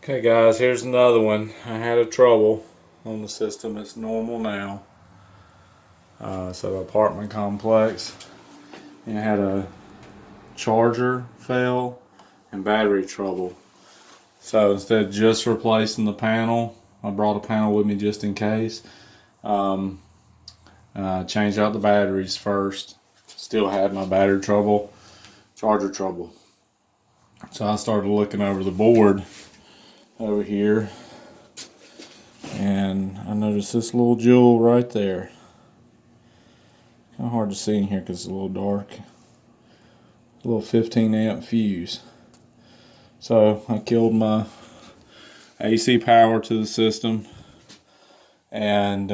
Okay guys, here's another one. I had a trouble on the system. It's normal now. So apartment complex, and I had a charger fail and battery trouble. So instead of just replacing the panel, I brought a panel with me just in case. Changed out the batteries first. Still had my battery trouble, charger trouble. So I started looking over the board over here, and I noticed this little jewel right there. Kind of hard to see in here because it's a little dark. A little 15 amp fuse. So I killed my AC power to the system and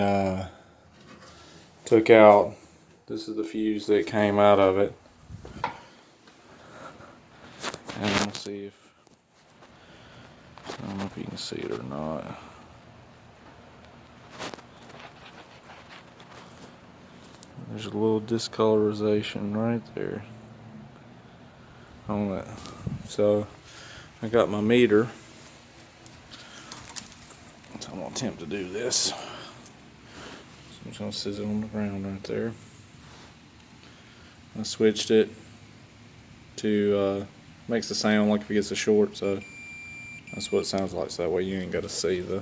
took out, this is the fuse that came out of it. And we'll see if, I don't know if you can see it or not. There's a little discolorization right there on that. So I got my meter. So I'm gonna attempt to do this. So I'm just gonna sit it on the ground right there. I switched it to makes the sound like if it gets a short, so that's what it sounds like. So that way you ain't got to see the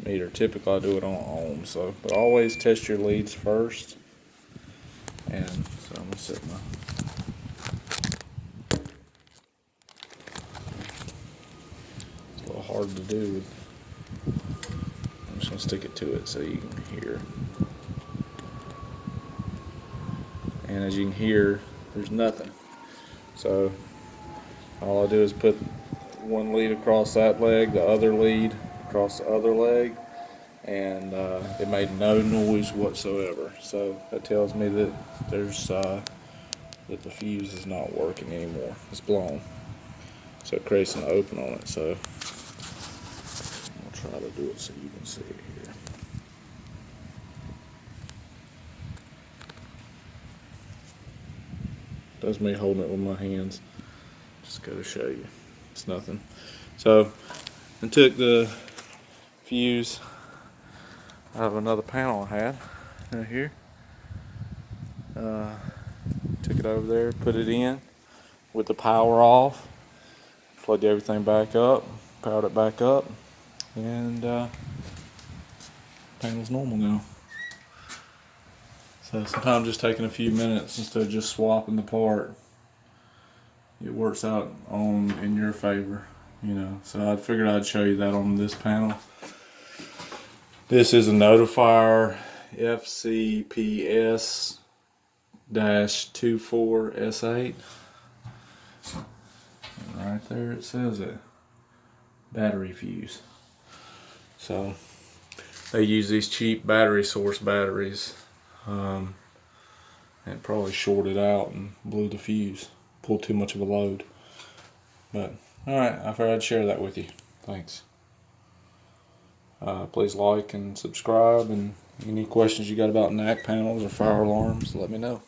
meter. Typically I do it on ohms, so but always test your leads first. And so I'm gonna set my it's a little hard to do. I'm just gonna stick it to it so you can hear. And as you can hear, there's nothing. So all I do is put one lead across that leg, the other lead across the other leg, and it made no noise whatsoever. So that tells me that there's that the fuse is not working anymore. It's blown. So it creates an open on it. So I'll try to do it so you can see it here. That's me holding it with my hands. Just go to show you. It's nothing. So I took the fuse out of another panel I had right here. Took it over there, put it in with the power off, plugged everything back up, powered it back up, and panel's normal now. So sometimes just taking a few minutes instead of just swapping the part, it works out in your favor, you know. So I figured I'd show you that on this panel. This is a Notifier FCPS-24S8. And right there it says it. Battery fuse. So they use these cheap battery source batteries. And probably shorted out and blew the fuse. Pulled too much of a load. But alright, I figured I'd share that with you. Thanks. Please like and subscribe, and any questions you got about NAC panels or fire alarms, let me know.